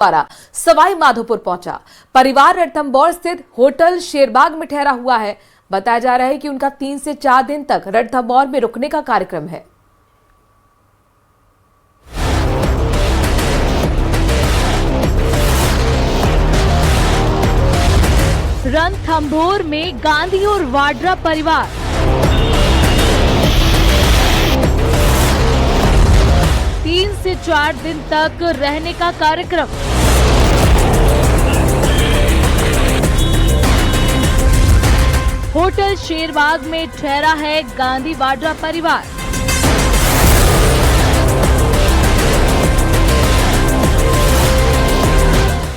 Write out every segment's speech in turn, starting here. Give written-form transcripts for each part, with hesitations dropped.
द्वारा सवाई माधोपुर पहुंचा। परिवार रणथंभौर स्थित होटल शेरबाग में ठहरा हुआ है। बताया जा रहा है कि उनका 3 से 4 दिन तक रणथंभौर में रुकने का कार्यक्रम है। रणथंभौर में गांधी और वाड्रा परिवार। तीन से 4 दिन तक रहने का कार्यक्रम। होटल शेरबाग में ठहरा है गांधी वाड्रा परिवार।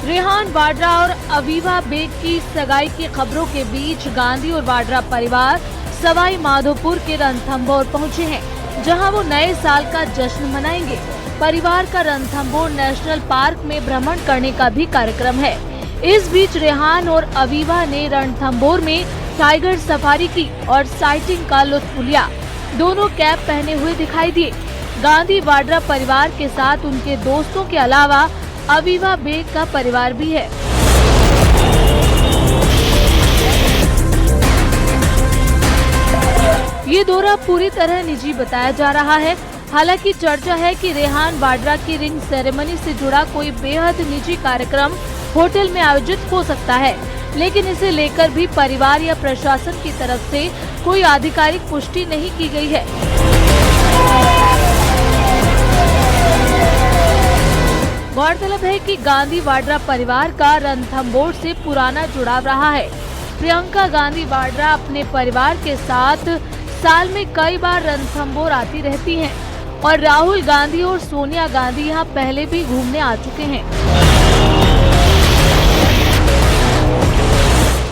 रेहान वाड्रा और अवीवा बेग की सगाई की खबरों के बीच गांधी और वाड्रा परिवार सवाई माधोपुर के रणथंभौर पहुंचे हैं, जहां वो नए साल का जश्न मनाएंगे। परिवार का रणथंभौर नेशनल पार्क में भ्रमण करने का भी कार्यक्रम है। इस बीच रेहान और अवीवा ने रणथंभौर में टाइगर सफारी की और साइटिंग का लुत्फ लिया। दोनों कैप पहने हुए दिखाई दिए। गांधी वाड्रा परिवार के साथ उनके दोस्तों के अलावा अवीवा बेग का परिवार भी है। ये दौरा पूरी तरह निजी बताया जा रहा है। हालांकि चर्चा है कि रेहान वाड्रा की रिंग सेरेमनी से जुड़ा कोई बेहद निजी कार्यक्रम होटल में आयोजित हो सकता है, लेकिन इसे लेकर भी परिवार या प्रशासन की तरफ से कोई आधिकारिक पुष्टि नहीं की गई है। गौरतलब है कि गांधी वाड्रा परिवार का रणथंभौर से पुराना जुड़ाव रहा है। प्रियंका गांधी वाड्रा अपने परिवार के साथ साल में कई बार रणथंभौर आती रहती हैं और राहुल गांधी और सोनिया गांधी यहाँ पहले भी घूमने आ चुके हैं।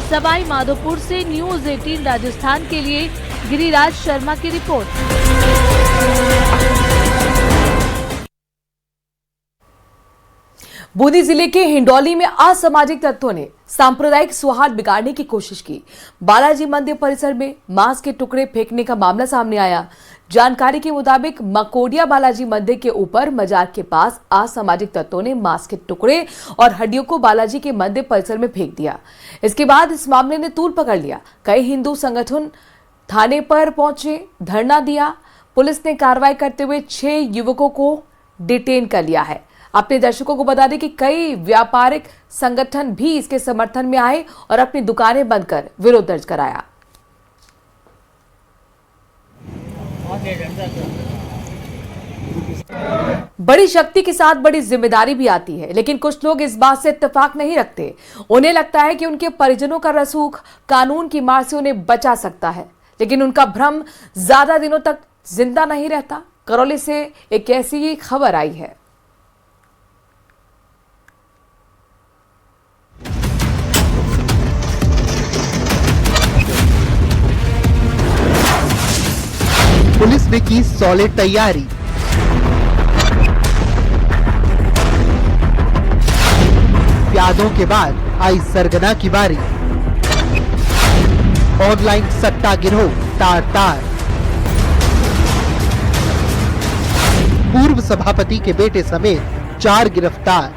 सवाई माधोपुर से न्यूज़ 18 राजस्थान के लिए गिरिराज शर्मा की रिपोर्ट। बूंदी जिले के हिंडौली में असामाजिक तत्वों ने सांप्रदायिक सौहार्द बिगाड़ने की कोशिश की। बालाजी मंदिर परिसर में मांस के टुकड़े फेंकने का मामला सामने आया। जानकारी के मुताबिक मकोडिया बालाजी मंदिर के ऊपर मजार के पास असामाजिक तत्वों ने मांस के टुकड़े और हड्डियों को बालाजी के मंदिर परिसर में फेंक दिया। इसके बाद इस मामले ने तूल पकड़ लिया। कई हिंदू संगठन थाने पर पहुंचे, धरना दिया। पुलिस ने कार्रवाई करते हुए 6 युवकों को डिटेन कर लिया है। अपने दर्शकों को बता दें कि कई व्यापारिक संगठन भी इसके समर्थन में आए और अपनी दुकानें बंद कर विरोध दर्ज कराया। बड़ी शक्ति के साथ बड़ी जिम्मेदारी भी आती है, लेकिन कुछ लोग इस बात से इत्तेफाक नहीं रखते। उन्हें लगता है कि उनके परिजनों का रसूख कानून की मार से उन्हें बचा सकता है, लेकिन उनका भ्रम ज्यादा दिनों तक जिंदा नहीं रहता। करौली से एक ऐसी ही खबर आई है। पुलिस ने की सॉलिड तैयारी। प्यादों के बाद आई सरगना की बारी। ऑनलाइन सट्टा गिरोह तार तार। पूर्व सभापति के बेटे समेत 4 गिरफ्तार।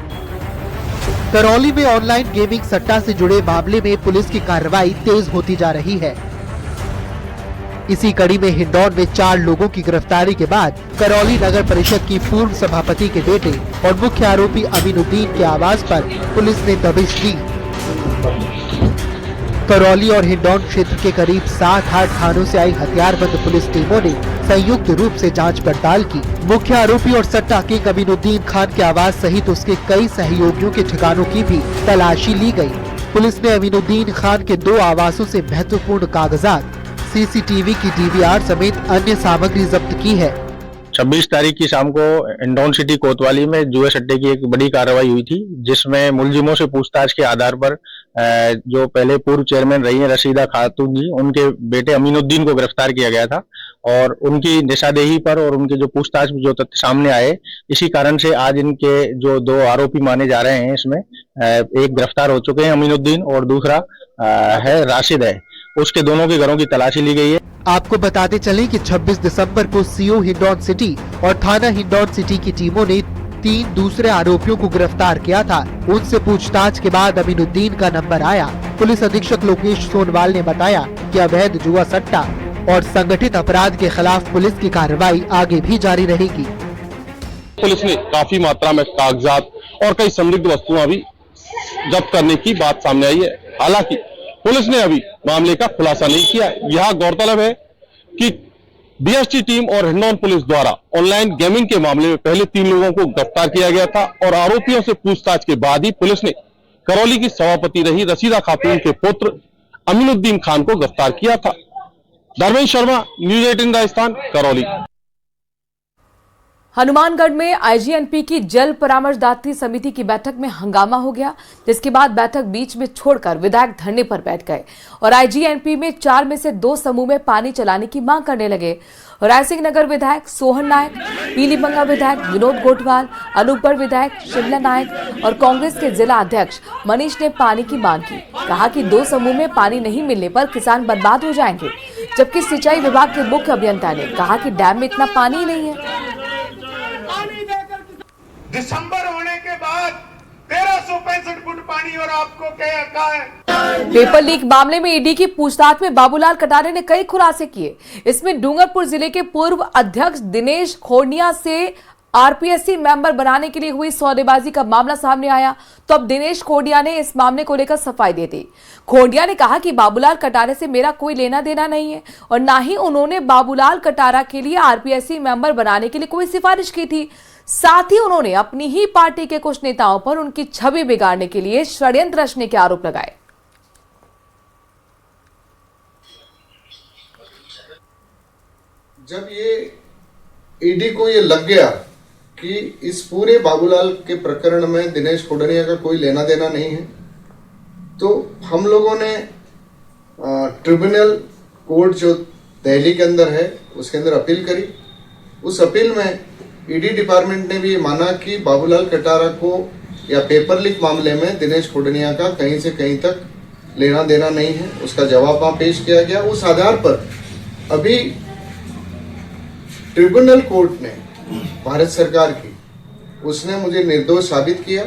करौली में ऑनलाइन गेमिंग सट्टा से जुड़े मामले में पुलिस की कार्रवाई तेज होती जा रही है। इसी कड़ी में हिंडौन में 4 लोगों की गिरफ्तारी के बाद करौली नगर परिषद की पूर्व सभापति के बेटे और मुख्य आरोपी अमीनुद्दीन के आवास पर पुलिस ने दबिश दी। करौली और हिंडौन क्षेत्र के करीब 7-8 थानों से आई हथियारबंद पुलिस टीमों ने संयुक्त रूप से जांच पड़ताल की। मुख्य आरोपी और सट्टा किंग अमीनुद्दीन खान के आवास सहित उसके कई सहयोगियों के ठिकानों की भी तलाशी ली गई। पुलिस ने अमीनुद्दीन खान के 2 आवासों से महत्वपूर्ण कागजात, सीसीटीवी की डीवीआर समेत अन्य सामग्री जब्त की है। 26 तारीख की शाम को हिंडौन सिटी कोतवाली में जुए सट्टे की एक बड़ी कार्रवाई हुई थी, जिसमें मुलजिमों से पूछताछ के आधार पर जो पहले पूर्व चेयरमैन रही हैं रशीदा खातून जी, उनके बेटे अमीनुद्दीन को गिरफ्तार किया गया था और उनकी निशादेही पर और उनके जो पूछताछ जो तथ्य सामने आए, इसी कारण से आज इनके जो 2 आरोपी माने जा रहे हैं, इसमें एक गिरफ्तार हो चुके हैं अमीनुद्दीन और दूसरा है राशिद है। उसके दोनों के घरों की तलाशी ली गई है। आपको बताते चलें कि 26 दिसंबर को सीओ हिंडौन सिटी और थाना हिंडौन सिटी की टीमों ने 3 दूसरे आरोपियों को गिरफ्तार किया था। उनसे पूछताछ के बाद अमीनुद्दीन का नंबर आया। पुलिस अधीक्षक लोकेश सोनवाल ने बताया कि अवैध जुआ सट्टा और संगठित अपराध के खिलाफ पुलिस की कार्रवाई आगे भी जारी रहेगी। पुलिस ने काफी मात्रा में कागजात और कई संदिग्ध वस्तुएं भी जब्त करने की बात सामने आई है। हालांकि पुलिस ने अभी मामले का खुलासा नहीं किया। यह गौरतलब है कि बीएसटी टीम और हिंडौन पुलिस द्वारा ऑनलाइन गेमिंग के मामले में पहले 3 लोगों को गिरफ्तार किया गया था और आरोपियों से पूछताछ के बाद ही पुलिस ने करौली की सभापति रही रशीदा खातून के पुत्र अमीनुद्दीन खान को गिरफ्तार किया था। धर्मेंद्र शर्मा, न्यूज़ 18 राजस्थान, करौली। हनुमानगढ़ में आईजीएनपी की जल परामर्शदात्री समिति की बैठक में हंगामा हो गया, जिसके बाद बैठक बीच में छोड़कर विधायक धरने पर बैठ गए और आईजीएनपी में 4 में से 2 समूह में पानी चलाने की मांग करने लगे। रायसिंह नगर विधायक सोहन नायक, पीलीबंगा विधायक विनोद गोटवाल, अनूपगढ़ विधायक शिमला नायक और कांग्रेस के जिला अध्यक्ष मनीष ने पानी की मांग की। कहा कि 2 समूह में पानी नहीं मिलने पर किसान बर्बाद हो जाएंगे, जबकि सिंचाई विभाग के मुख्य अभियंता ने कहा कि डैम में इतना पानी ही नहीं है। दिसंबर होने के बाद 1365 फुट पानी और आपको क्या कहा है? पेपर लीक मामले में ईडी की पूछताछ में बाबूलाल कटारे ने कई खुलासे किए। इसमें डूंगरपुर जिले के पूर्व अध्यक्ष दिनेश खोड़िया से आरपीएससी मेंबर बनाने के लिए हुई सौदेबाजी का मामला सामने आया, तो अब दिनेश खोड़िया ने इस मामले को लेकर सफाई दे दी। खोड़िया ने कहा कि बाबूलाल कटारे से मेरा कोई लेना देना नहीं है और ना ही उन्होंने बाबूलाल कटारा के लिए आरपीएससी मेंबर बनाने के लिए कोई सिफारिश की थी। साथ ही उन्होंने अपनी ही पार्टी के कुछ नेताओं पर उनकी छवि बिगाड़ने के लिए षड्यंत्र रचने के आरोप लगाए। जब ये ईडी को ये लग गया कि इस पूरे बाबूलाल के प्रकरण में दिनेश खोड़िया का कोई लेना देना नहीं है, तो हम लोगों ने ट्रिब्यूनल कोर्ट जो दिल्ली के अंदर है उसके अंदर अपील करी। उस अपील में ईडी डिपार्टमेंट ने भी ये माना कि बाबूलाल कटारा को या पेपर लीक मामले में दिनेश खोड़िया का कहीं से कहीं तक लेना देना नहीं है। उसका जवाब वहाँ पेश किया गया। उस आधार पर अभी ट्रिब्यूनल कोर्ट ने भारत सरकार की उसने मुझे निर्दोष साबित किया।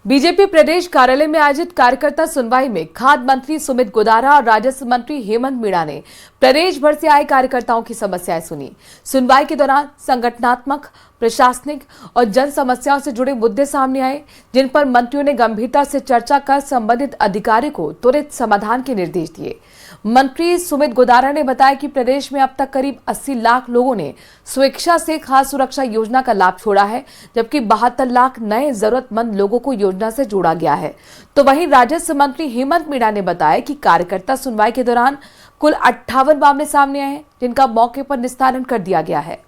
बीजेपी प्रदेश कार्यालय में आयोजित कार्यकर्ता सुनवाई में खाद्य मंत्री सुमित गोदारा और राजस्व मंत्री हेमंत मीणा ने प्रदेश भर से आए कार्यकर्ताओं की समस्याएं सुनी। सुनवाई के दौरान संगठनात्मक, प्रशासनिक और जन समस्याओं से जुड़े मुद्दे सामने आए, जिन पर मंत्रियों ने गंभीरता से चर्चा कर संबंधित अधिकारी को त्वरित समाधान के निर्देश दिए। मंत्री सुमित गोदारा ने बताया कि प्रदेश में अब तक करीब 80 लाख लोगों ने स्वेच्छा से खाद्य सुरक्षा योजना का लाभ छोड़ा है, जबकि 72 लाख नए जरूरतमंद लोगों को योजना से जोड़ा गया है। तो वहीं राजस्व मंत्री हेमंत मीणा ने बताया कि कार्यकर्ता सुनवाई के दौरान कुल 58 मामले सामने आए हैं, जिनका मौके पर निस्तारण कर दिया गया है।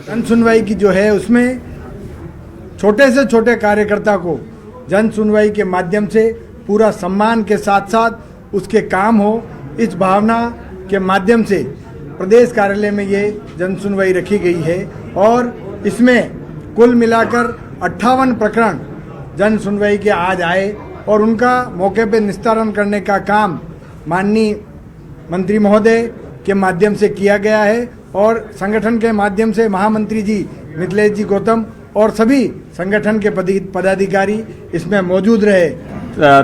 जन सुनवाई की जो है उसमें छोटे से छोटे कार्यकर्ता को जन सुनवाई के माध्यम से पूरा सम्मान के साथ साथ उसके काम हो, इस भावना के माध्यम से प्रदेश कार्यालय में ये जन सुनवाई रखी गई है और इसमें कुल मिलाकर 58 प्रकरण जन सुनवाई के आज आए और उनका मौके पर निस्तारण करने का काम माननीय मंत्री महोदय के माध्यम से किया गया है और संगठन के माध्यम से महामंत्री जी मिथिलेश जी गौतम और सभी संगठन के पदाधिकारी इसमें मौजूद रहे।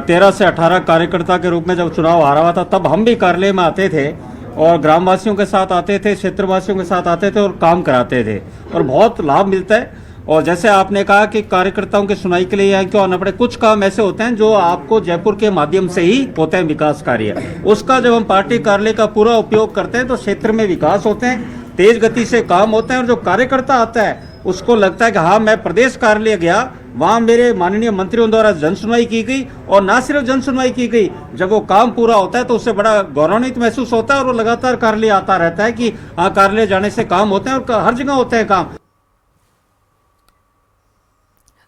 13 से 18 कार्यकर्ता के रूप में जब चुनाव हारा हुआ था तब हम भी कार्यालय में आते थे और ग्रामवासियों के साथ आते थे, क्षेत्रवासियों के साथ आते थे और काम कराते थे और बहुत लाभ मिलता है। और जैसे आपने कहा कि कार्यकर्ताओं की सुनाई के लिए यहाँ क्यों आना पड़े, कुछ काम ऐसे होते हैं जो आपको जयपुर के माध्यम से ही होते हैं विकास कार्य, उसका जब हम पार्टी कार्यालय का पूरा उपयोग करते हैं तो क्षेत्र में विकास होते हैं, तेज गति से काम होते हैं और जो कार्यकर्ता आता है उसको लगता है कि हाँ मैं प्रदेश कार्यालय गया, वहाँ मेरे माननीय मंत्रियों द्वारा जन सुनवाई की गई और ना सिर्फ जन सुनवाई की गई, जब वो काम पूरा होता है तो उससे बड़ा गौरवान्वित महसूस होता है और वो लगातार कार्यालय आता रहता है कि हाँ कार्यालय जाने से काम होते हैं और हर जगह होते हैं काम।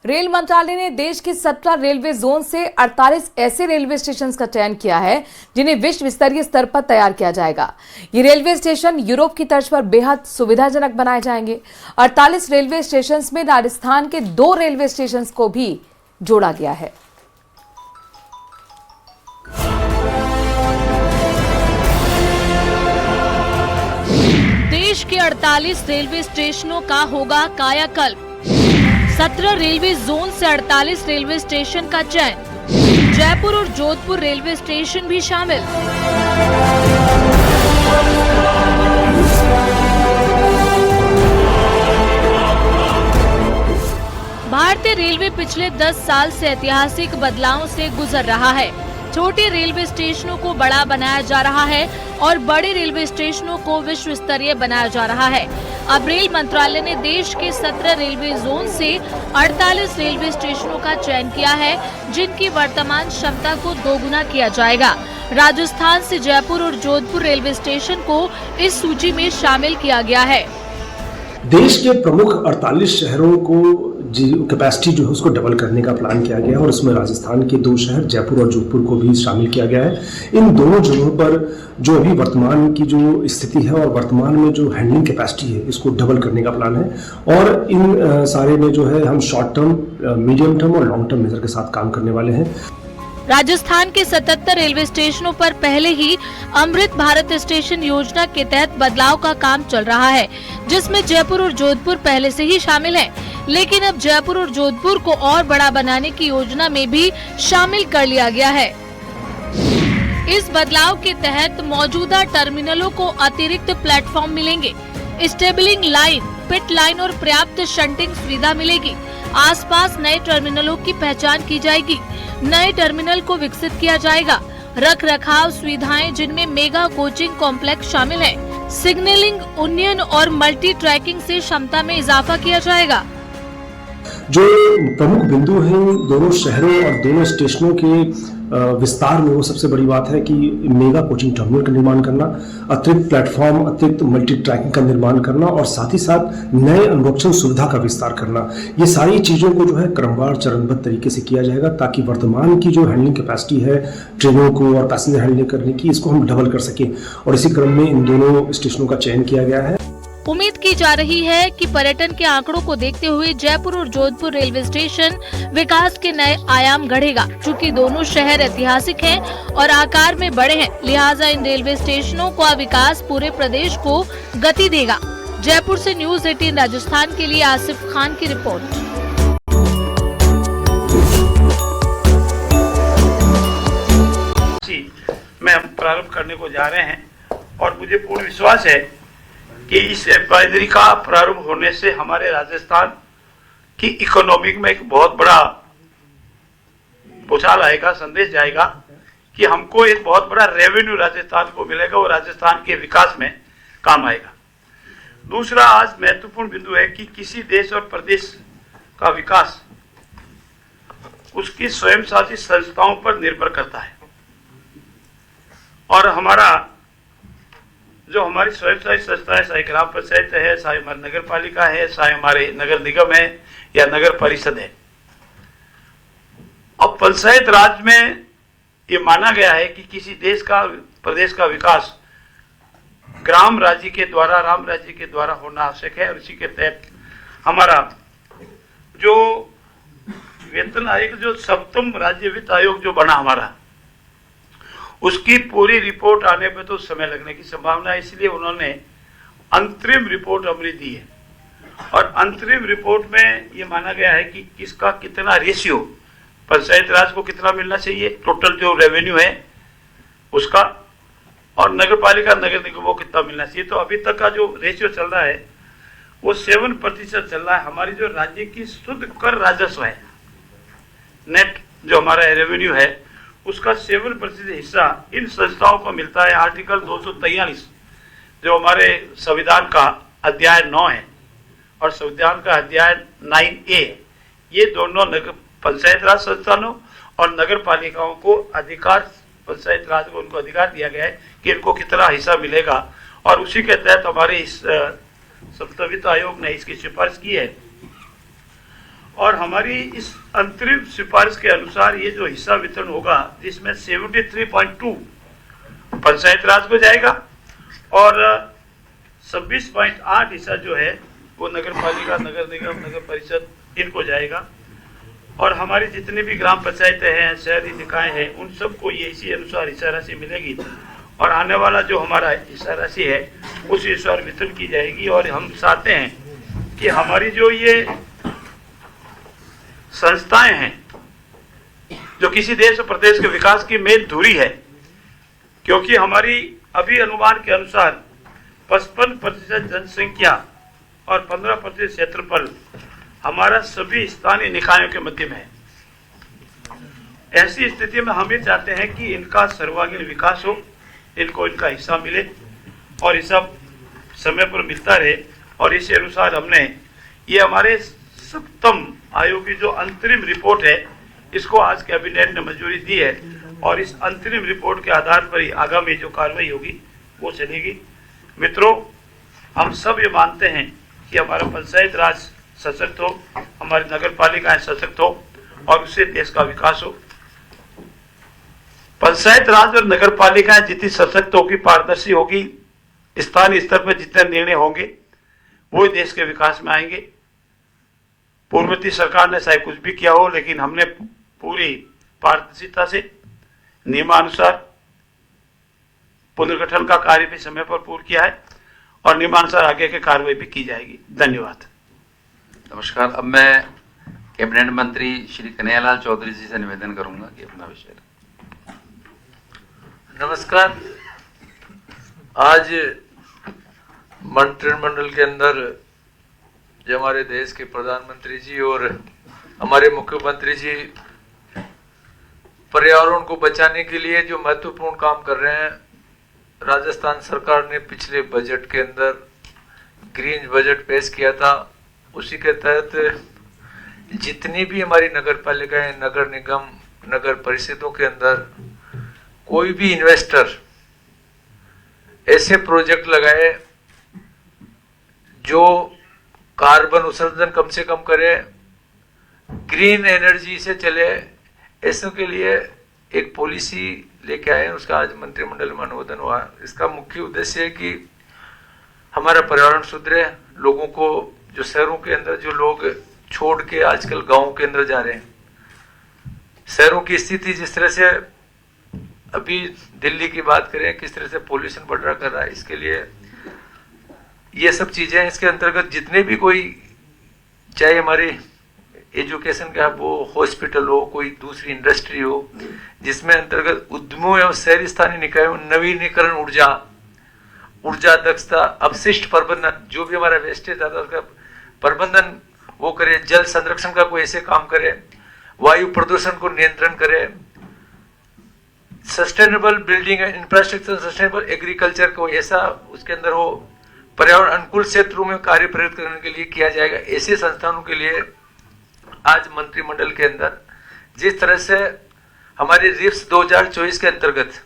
रेल मंत्रालय ने देश के 17 रेलवे जोन से 48 ऐसे रेलवे स्टेशन का चयन किया है जिन्हें विश्व स्तरीय स्तर पर तैयार किया जाएगा। ये रेलवे स्टेशन यूरोप की तर्ज पर बेहद सुविधाजनक बनाए जाएंगे। 48 रेलवे स्टेशन में राजस्थान के 2 रेलवे स्टेशन को भी जोड़ा गया है। 48 रेलवे स्टेशनों का होगा कायाकल्प। 17 रेलवे जोन से 48 रेलवे स्टेशन का चयन। जयपुर और जोधपुर रेलवे स्टेशन भी शामिल। भारतीय रेलवे पिछले 10 साल से ऐतिहासिक बदलावों से गुजर रहा है। छोटे रेलवे स्टेशनों को बड़ा बनाया जा रहा है और बड़े रेलवे स्टेशनों को विश्व स्तरीय बनाया जा रहा है। अब रेल मंत्रालय ने देश के 17 रेलवे जोन से 48 रेलवे स्टेशनों का चयन किया है, जिनकी वर्तमान क्षमता को दोगुना किया जाएगा। राजस्थान से जयपुर और जोधपुर रेलवे स्टेशन को इस सूची में शामिल किया गया है। देश के प्रमुख 48 शहरों को कैपेसिटी जो है उसको डबल करने का प्लान किया गया है और इसमें राजस्थान के 2 शहर जयपुर और जोधपुर को भी शामिल किया गया है। इन दोनों जगहों पर जो अभी वर्तमान की जो स्थिति है और वर्तमान में जो हैंडलिंग कैपेसिटी है इसको डबल करने का प्लान है और इन सारे में जो है हम शॉर्ट टर्म, मीडियम टर्म और लॉन्ग टर्म मेजर के साथ काम करने वाले हैं। राजस्थान के 77 रेलवे स्टेशनों पर पहले ही अमृत भारत स्टेशन योजना के तहत बदलाव का काम चल रहा है, जिसमें जयपुर और जोधपुर पहले से ही शामिल हैं। लेकिन अब जयपुर और जोधपुर को और बड़ा बनाने की योजना में भी शामिल कर लिया गया है। इस बदलाव के तहत मौजूदा टर्मिनलों को अतिरिक्त प्लेटफॉर्म मिलेंगे, स्टेबलिंग लाइन, पिट लाइन और पर्याप्त शंटिंग सुविधा मिलेगी। आसपास नए टर्मिनलों की पहचान की जाएगी। नए टर्मिनल को विकसित किया जाएगा। रख रखाव सुविधाएं, जिनमें मेगा कोचिंग कॉम्प्लेक्स शामिल है। सिग्नलिंग, उन्नयन और मल्टी ट्रैकिंग से क्षमता में इजाफा किया जाएगा। जो प्रमुख बिंदु हैं दोनों शहरों और दोनों स्टेशनों के विस्तार में, वो सबसे बड़ी बात है कि मेगा कोचिंग टर्मिनल का निर्माण करना, अतिरिक्त प्लेटफॉर्म, अतिरिक्त मल्टी ट्रैकिंग का निर्माण करना और साथ ही साथ नए अनुरक्षण सुविधा का विस्तार करना। ये सारी चीज़ों को जो है क्रमवार चरणबद्ध तरीके से किया जाएगा ताकि वर्तमान की जो हैंडलिंग कैपेसिटी है ट्रेनों को और पैसेंजर हैंडलिंग करने की, इसको हम डबल कर सकें और इसी क्रम में इन दोनों स्टेशनों का चयन किया गया है। उम्मीद की जा रही है कि पर्यटन के आंकड़ों को देखते हुए जयपुर और जोधपुर रेलवे स्टेशन विकास के नए आयाम गढ़ेगा। चूँकि दोनों शहर ऐतिहासिक हैं और आकार में बड़े हैं, लिहाजा इन रेलवे स्टेशनों का विकास पूरे प्रदेश को गति देगा। जयपुर से न्यूज़ 18 राजस्थान के लिए आसिफ खान की रिपोर्ट। में हम प्रारंभ करने को जा रहे हैं और मुझे पूर्ण विश्वास है कि इस एडवाइजरी का प्रारंभ होने से हमारे राजस्थान की इकोनॉमिक में एक बहुत बड़ा उछाल आएगा, संदेश जाएगा कि हमको एक बहुत बड़ा रेवेन्यू राजस्थान को मिलेगा और राजस्थान के विकास में काम आएगा। दूसरा आज महत्वपूर्ण बिंदु है कि किसी देश और प्रदेश का विकास उसकी स्वयंशासित संस्थाओं पर निर्भर करता है और हमारा जो हमारी स्वयंशासित संस्था है, चाहे ग्राम पंचायत है, चाहे हमारी नगर पालिका है, चाहे हमारे नगर निगम है या नगर परिषद है। अब पंचायत राज में ये माना गया है कि किसी देश का, प्रदेश का विकास ग्राम राज्य के द्वारा, राम राज्य के द्वारा होना आवश्यक है और इसी के तहत हमारा जो वेतन आयोग, जो 7वां राज्य वित्त आयोग जो बना हमारा, उसकी पूरी रिपोर्ट आने पे तो समय लगने की संभावना है। इसलिए उन्होंने अंतरिम रिपोर्ट हमें दी है और अंतरिम रिपोर्ट में ये माना गया है कि किसका कितना रेशियो, पंचायत राज को कितना मिलना चाहिए, टोटल जो रेवेन्यू है उसका, और नगर पालिका, नगर निगम को कितना मिलना चाहिए। तो अभी तक का जो रेशियो चल रहा है वो 7% चल रहा है। हमारी जो राज्य की शुद्ध कर राजस्व है, नेट जो हमारा रेवेन्यू है, उसका 7% हिस्सा इन संस्थाओं को मिलता है। आर्टिकल 243 जो हमारे संविधान का अध्याय 9 है और संविधान का अध्याय 9A, ये दोनों नगर पंचायत राज संस्थानों और नगर पालिकाओं को अधिकार, पंचायत राज को उनको अधिकार दिया गया है कि इनको कितना हिस्सा मिलेगा और उसी के तहत हमारे इस सप्तम वित्त आयोग ने इसकी सिफारिश की है और हमारी इस अंतरिम सिफारिश के अनुसार ये जो हिस्सा वितरण होगा, जिसमें 73.2 पंचायत राज को जाएगा और 26.8 हिस्सा जो है वो नगर पालिका, नगर निगम, नगर परिषद इनको जाएगा और हमारी जितनी भी ग्राम पंचायतें हैं, शहरी निकाय हैं, उन सबको ये इसी अनुसार हिस्सा राशि मिलेगी और आने वाला जो हमारा हिस्सा राशि है उस हिस्सा वितरण की जाएगी। और हम चाहते हैं कि हमारी जो ये संस्थाएं हैं जो किसी देश और प्रदेश के विकास की मेन धुरी है, क्योंकि हमारी अभी अनुमान के अनुसार 55% जनसंख्या और 15% क्षेत्रफल हमारा सभी स्थानीय निकायों के मध्य में है। ऐसी स्थिति में हम ये चाहते हैं कि इनका सर्वांगीण विकास हो, इनको इनका हिस्सा मिले और ये सब समय पर मिलता रहे। और इसी अनुसार हमने ये हमारे सप्तम आयोग की जो अंतरिम रिपोर्ट है इसको आज कैबिनेट ने मंजूरी दी है और इस अंतरिम रिपोर्ट के आधार पर ही आगामी जो कार्रवाई होगी वो चलेगी। मित्रों, हम सब ये मानते हैं कि हमारा पंचायत राज सशक्त हो, हमारी नगर पालिकाएं सशक्त हो और उससे देश का विकास हो। पंचायत राज और नगर पालिकाएं जितनी सशक्त होगी, पारदर्शी होगी, स्थानीय स्तर पर जितने निर्णय होंगे वो देश के विकास में आएंगे। पूर्ववर्ती सरकार ने चाहे कुछ भी किया हो, लेकिन हमने पूरी पारदर्शिता से नियमानुसार पुनर्गठन का कार्य भी समय पर पूर्ण किया है और नियमानुसार आगे की कार्रवाई भी की जाएगी। धन्यवाद। नमस्कार। अब मैं कैबिनेट मंत्री श्री कन्हैयालाल चौधरी जी से निवेदन करूंगा कि अपना विषय। नमस्कार। आज मंत्रिमंडल के अंदर जो हमारे देश के प्रधानमंत्री जी और हमारे मुख्यमंत्री जी पर्यावरण को बचाने के लिए जो महत्वपूर्ण काम कर रहे हैं, राजस्थान सरकार ने पिछले बजट के अंदर ग्रीन बजट पेश किया था। उसी के तहत जितनी भी हमारी नगर पालिकाएं, नगर निगम, नगर परिषदों के अंदर कोई भी इन्वेस्टर ऐसे प्रोजेक्ट लगाए जो कार्बन उत्सर्जन कम से कम करे, ग्रीन एनर्जी से चले, ऐसों के लिए एक पॉलिसी लेके आए हैं। उसका आज मंत्रिमंडल में अनुमोदन हुआ। इसका मुख्य उद्देश्य है कि हमारा पर्यावरण सुधरे, लोगों को जो शहरों के अंदर जो लोग छोड़ के आजकल गांवों के अंदर जा रहे हैं, शहरों की स्थिति जिस तरह से अभी दिल्ली की बात करें, किस तरह से पोल्यूशन बढ़ रहा कर रहा है, इसके लिए ये सब चीजें इसके अंतर्गत जितने भी कोई, चाहे हमारी एजुकेशन का वो हॉस्पिटल हो, कोई दूसरी इंडस्ट्री हो, जिसमें अंतर्गत उद्यमों एवं शहरी स्थानीय निकायों, नवीनीकरण ऊर्जा, ऊर्जा दक्षता, अपशिष्ट प्रबंधन, जो भी हमारा वेस्टेज आता है उसका प्रबंधन वो करे, जल संरक्षण का कोई ऐसे काम करे, वायु प्रदूषण को नियंत्रण करे, sustainable building infrastructure, sustainable agriculture को ऐसा उसके अंदर हो, पर्यावरण अनुकूल क्षेत्रों में कार्य प्रेरित करने के लिए किया जाएगा। ऐसे संस्थानों के लिए आज मंत्रिमंडल के अंदर जिस तरह से हमारे रिप्स 2024 के अंतर्गत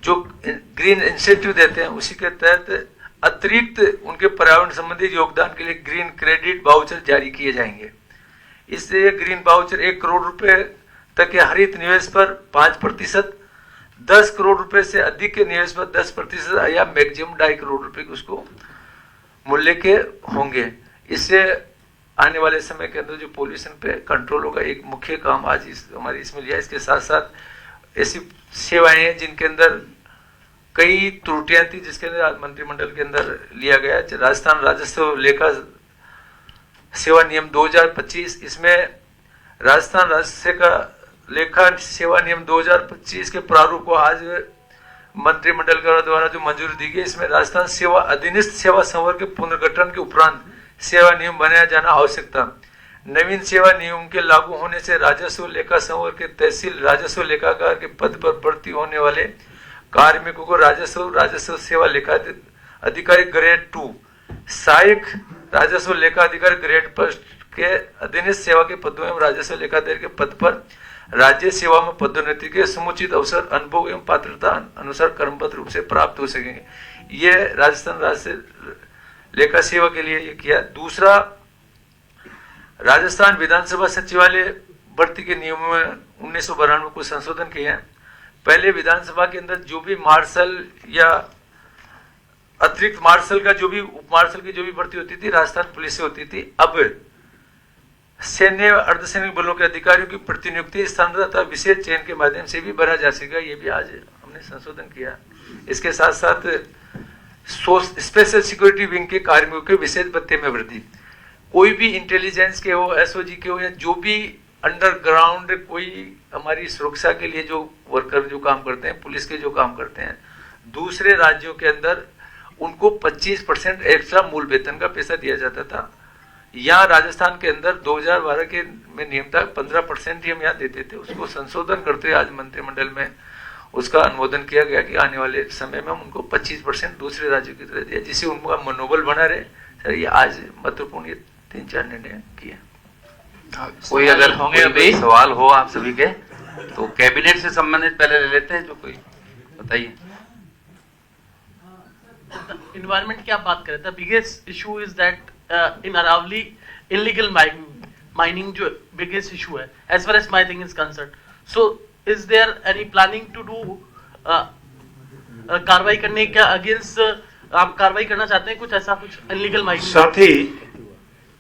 जो ग्रीन इंसेंटिव देते हैं, उसी के तहत अतिरिक्त उनके पर्यावरण संबंधी योगदान के लिए ग्रीन क्रेडिट वाउचर जारी किए जाएंगे। इससे ग्रीन वाउचर 1 करोड़ रुपए तक के हरित निवेश पर 5%, 10 करोड़ रुपए से अधिक के निवेश पर 10% या मैक्सिमम 2.5 करोड़ रुपए के उसको मूल्य के होंगे। इससे आने वाले समय के अंदर जो पोल्यूशन पे कंट्रोल होगा, एक मुख्य काम आज हमारी इसमें लिया। इसके साथ साथ ऐसी सेवाएं हैं जिनके अंदर कई त्रुटियां थी, जिसके अंदर आज मंत्रिमंडल के अंदर लिया गया। राजस्थान राजस्व लेखा सेवा नियम 2025, इसमें राजस्थान राजस्व का लेखा सेवा नियम 2025 के प्रारूप को आज मंत्रिमंडल द्वारा जो मंजूरी दी गई, इसमें राजस्थान सेवा अधीनस्थ सेवा संवर्ग के पुनर्गठन के उपरांत सेवा नियम बनाया जाना आवश्यकता। नवीन सेवा नियम के लागू होने से राजस्व लेखा संवर्ग के तहसील राजस्व लेखाकार के पद पर भर्ती होने वाले कार्मिकों को राजस्व सेवा लेखा अधिकारी ग्रेड 2, सहायक राजस्व लेखा अधिकारी ग्रेड 1 के अधीनस्थ सेवा के पदों एवं राजस्व लेखाधिकारी के पद पर राज्य सेवा में पदोन्नति के समुचित अवसर, अनुभव एवं पात्रता अनुसार क्रमबद्ध रूप से प्राप्त हो सकेंगे। ये राजस्थान राज्य लेखा सेवा के लिए ये किया। दूसरा, राजस्थान विधानसभा सचिवालय भर्ती के नियमों में 1992 को संशोधन किए हैं। पहले विधानसभा के अंदर जो भी मार्शल या अतिरिक्त मार्शल का जो भी उप मार्शल की जो भी भर्ती होती थी, राजस्थान पुलिस से होती थी। अब सैन्य अर्धसैनिक बलों के अधिकारियों की प्रतिनियुक्ति स्थान तथा विशेष चयन के माध्यम से भी भरा जा सकेगा। ये भी आज हमने संशोधन किया। इसके साथ साथ स्पेशल सिक्योरिटी विंग के कार्मिकों के विशेष भत्ते में वृद्धि। कोई भी इंटेलिजेंस के हो, एसओजी के हो, या जो भी अंडरग्राउंड कोई हमारी सुरक्षा के लिए जो वर्कर जो काम करते हैं, पुलिस के जो काम करते हैं, दूसरे राज्यों के अंदर उनको 25% एक्स्ट्रा मूल वेतन का पैसा दिया जाता था। यहाँ राजस्थान के अंदर 2012 के में नियम था 15% ही हम यहाँ देते थे। उसको संशोधन करते हुए आज मंत्रिमंडल में उसका अनुमोदन किया गया कि आने वाले समय में हम उनको 25% दूसरे राज्यों की तरह दिया, जिससे उनका मनोबल बना रहे। सर ये आज महत्वपूर्ण ये 3-4 निर्णय किए। कोई अगर कोई सवाल हो आप सभी के तो कैबिनेट से संबंधित पहले ले लेते हैं, जो कोई बताइए। इन्वायरमेंट की आप बात करें, the biggest issue is that in Aravalli illegal mining जो बिगेस्ट इशू है as far as my thing is concern. So is there any planning to do कार्रवाई करने का अगेंस्ट, आप कार्रवाई करना चाहते हैं कुछ ऐसा, कुछ इलीगल माइनिंग? साथ ही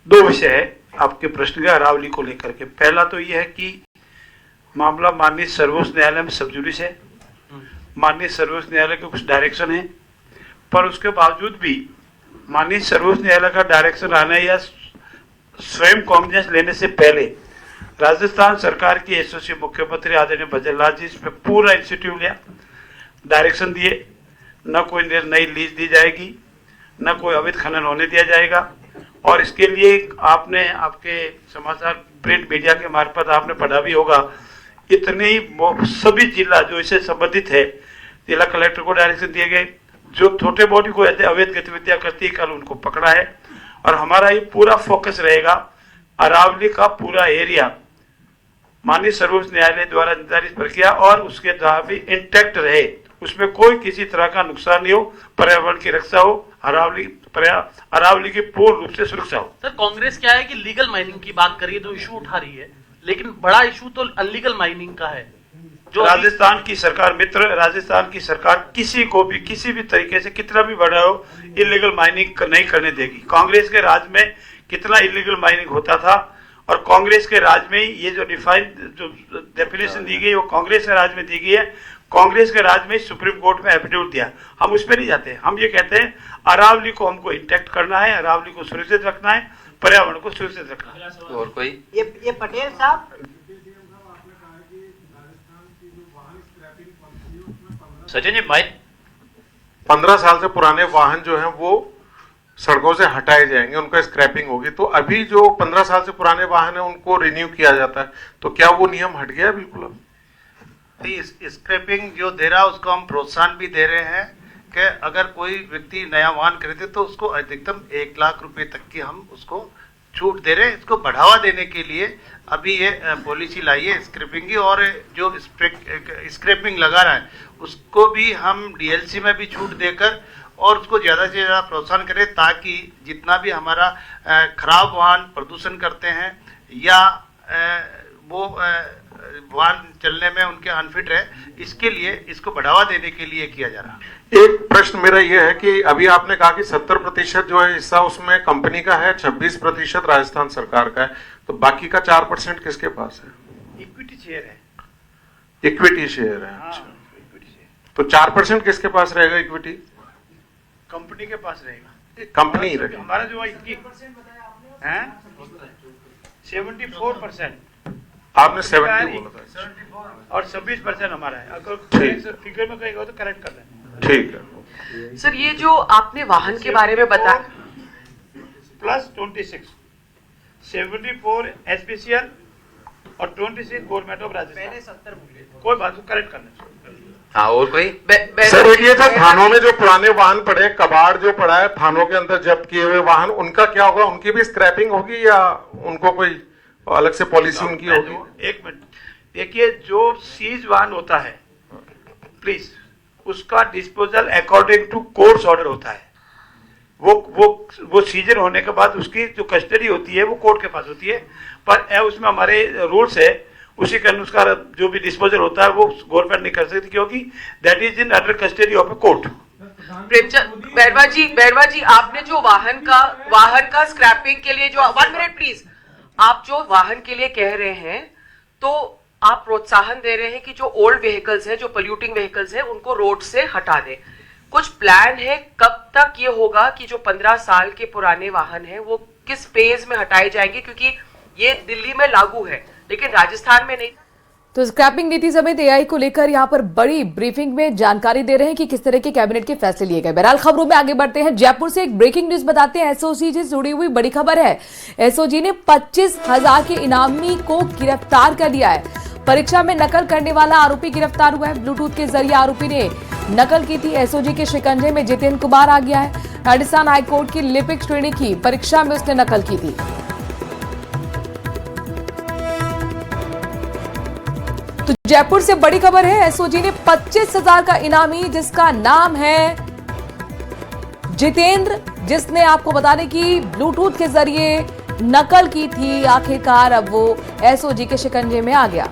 2 विषय है आपके प्रश्न के अरावली को लेकर के। पहला तो यह है कि मामला माननीय सर्वोच्च न्यायालय में सब जुडिस है। माननीय सर्वोच्च न्यायालय के कुछ डायरेक्शन है, पर उसके बावजूद भी माननीय सर्वोच्च न्यायालय का डायरेक्शन आना या स्वयं कॉग्निजेंस लेने से पहले राजस्थान सरकार की एसओसी मुख्यमंत्री आदरणीय भजनलाल जी इसमें पूरा इंस्टीट्यूट लिया, डायरेक्शन दिए, न कोई नई लीज दी जाएगी, न कोई अवैध खनन होने दिया जाएगा। और इसके लिए आपने आपके समाचार प्रिंट मीडिया के मार्फत आपने पढ़ा भी होगा, इतने सभी जिला जो इससे संबंधित है जिला कलेक्टर को डायरेक्शन दिए गए, जो छोटे बॉडी को अवैध गतिविधियां करती है कल उनको पकड़ा है। और हमारा ये पूरा फोकस रहेगा अरावली का पूरा एरिया माननीय सर्वोच्च न्यायालय द्वारा निर्धारित प्रक्रिया और उसके द्वारा भी इंटैक्ट रहे, उसमें कोई किसी तरह का नुकसान नहीं हो, पर्यावरण की रक्षा हो, अरावली की पूर्ण रूप से सुरक्षा हो। सर कांग्रेस क्या है कि लीगल माइनिंग की बात करिए तो इशू उठा रही है, लेकिन बड़ा इशू तो अनलीगल माइनिंग का है। जो राजस्थान की सरकार मित्र, राजस्थान की सरकार किसी को भी किसी भी तरीके से कितना भी बड़ा हो इलीगल माइनिंग नहीं करने देगी। कांग्रेस के राज में कितना इलीगल माइनिंग होता था, और कांग्रेस के राज में ये जो डिफाइन जो डेफिनेशन दी गई वो कांग्रेस के राज में दी गई है। कांग्रेस के राज में सुप्रीम कोर्ट में एफिडेविट दिया, हम उस पर नहीं जाते। हम ये कहते हैं अरावली को हमको इंटैक्ट करना है, अरावली को सुरक्षित रखना है, पर्यावरण को सुरक्षित रखना है। और कोई ये पटेल साहब, सचिन जी, 15 साल से पुराने वाहन जो हैं वो सड़कों से हटाए जाएंगे, उनका स्क्रैपिंग होगी। तो अभी जो 15 साल से पुराने वाहन है उनको रिन्यू किया जाता है, तो क्या वो नियम हट गया? बिल्कुल अब स्क्रैपिंग जो दे रहा है उसको हम प्रोत्साहन भी दे रहे हैं कि अगर कोई व्यक्ति नया वाहन खरीदे तो उसको अधिकतम 1 लाख रुपए तक की हम उसको छूट दे रहे हैं। इसको बढ़ावा देने के लिए अभी ये पॉलिसी लाई है स्क्रैपिंग की, और जो स्क्रैपिंग लगा रहा है उसको भी हम डीएलसी में भी छूट देकर और उसको ज़्यादा से ज़्यादा प्रोत्साहन करें, ताकि जितना भी हमारा खराब वाहन प्रदूषण करते हैं या वो वाहन चलने में उनके अनफिट है, इसके लिए इसको बढ़ावा देने के लिए किया जा रहा है। एक प्रश्न मेरा यह है कि अभी आपने कहा कि 70% जो है हिस्सा उसमें कंपनी का है, 26% राजस्थान सरकार का है, तो बाकी का 4% किसके पास है? इक्विटी शेयर है। इक्विटी शेयर है, अच्छा। तो 4% किसके पास रहेगा? इक्विटी कंपनी के पास रहेगा, कंपनी रहेगा। हमारा जो है 74%, आपने 70 बोला था, और 26% हमारा है। अगर फिगर में कहेगा तो करेक्ट कर दें। ठीक है सर, ये जो आपने वाहन के बारे में बताया, प्लस 26, 74 एसपीसीएल और 26 गवर्नमेंट ऑफ राजस्थान। मैंने 70 बोले, कोई बात को करेक्ट करना। हाँ, और कोई? सर एक ये था, थानों में जो पुराने वाहन पड़े, कबाड़ जो पड़ा है थानों के अंदर जब्त किए हुए वाहन, उनका क्या होगा? उनकी भी स्क्रैपिंग होगी या उनको कोई अलग से पॉलिसी उनकी होगी? एक मिनट देखिए, जो सीज वाहन होता है प्लीज, उसका disposal according to courts order होता है। वो सीजन होने के बाद उसकी जो कस्टडी होती है वो कोर्ट के पास होती है, पर उसमें हमारे रूल्स है, उसी के अनुसार जो भी डिस्पोजल होता है वो गवर्नमेंट नहीं कर सकती, क्योंकि that is in under custody of a court. Bairwa ji, आपने जो वाहन का स्क्रैपिंग के लिए जो 1 मिनट प्लीज, आप जो वाहन के लिए कह रहे हैं, तो आप प्रोत्साहन दे रहे हैं कि जो ओल्ड व्हीकल्स है, जो पोल्यूटिंग व्हीकल्स है, उनको रोड से हटा दें। कुछ प्लान है कब तक ये होगा कि जो 15 साल के पुराने वाहन हैं वो किस फेज में हटाए जाएंगे, क्योंकि ये दिल्ली में लागू है लेकिन राजस्थान में नहीं। तो स्क्रैपिंग नीति समेत एआई को लेकर यहां पर बड़ी ब्रीफिंग में जानकारी दे रहे हैं कि किस तरह के कैबिनेट के फैसले लिए गए। बहरहाल खबरों में आगे बढ़ते हैं। जयपुर से एक ब्रेकिंग न्यूज बताते हैं। एसओजी से जुड़ी हुई बड़ी खबर है। एसओजी ने 25,000 के इनामी को गिरफ्तार कर लिया है। परीक्षा में नकल करने वाला आरोपी गिरफ्तार हुआ है। ब्लूटूथ के जरिए आरोपी ने नकल की थी। एसओजी के शिकंजे में जितेंद्र कुमार आ गया है। राजस्थान हाईकोर्ट की लिपिक श्रेणी की परीक्षा में उसने नकल की थी। तो जयपुर से बड़ी खबर है। एसओजी ने 25,000 का इनामी, जिसका नाम है जितेंद्र, जिसने आपको बताने की ब्लूटूथ के जरिए नकल की थी, आखिरकार अब वो एसओजी के शिकंजे में आ गया।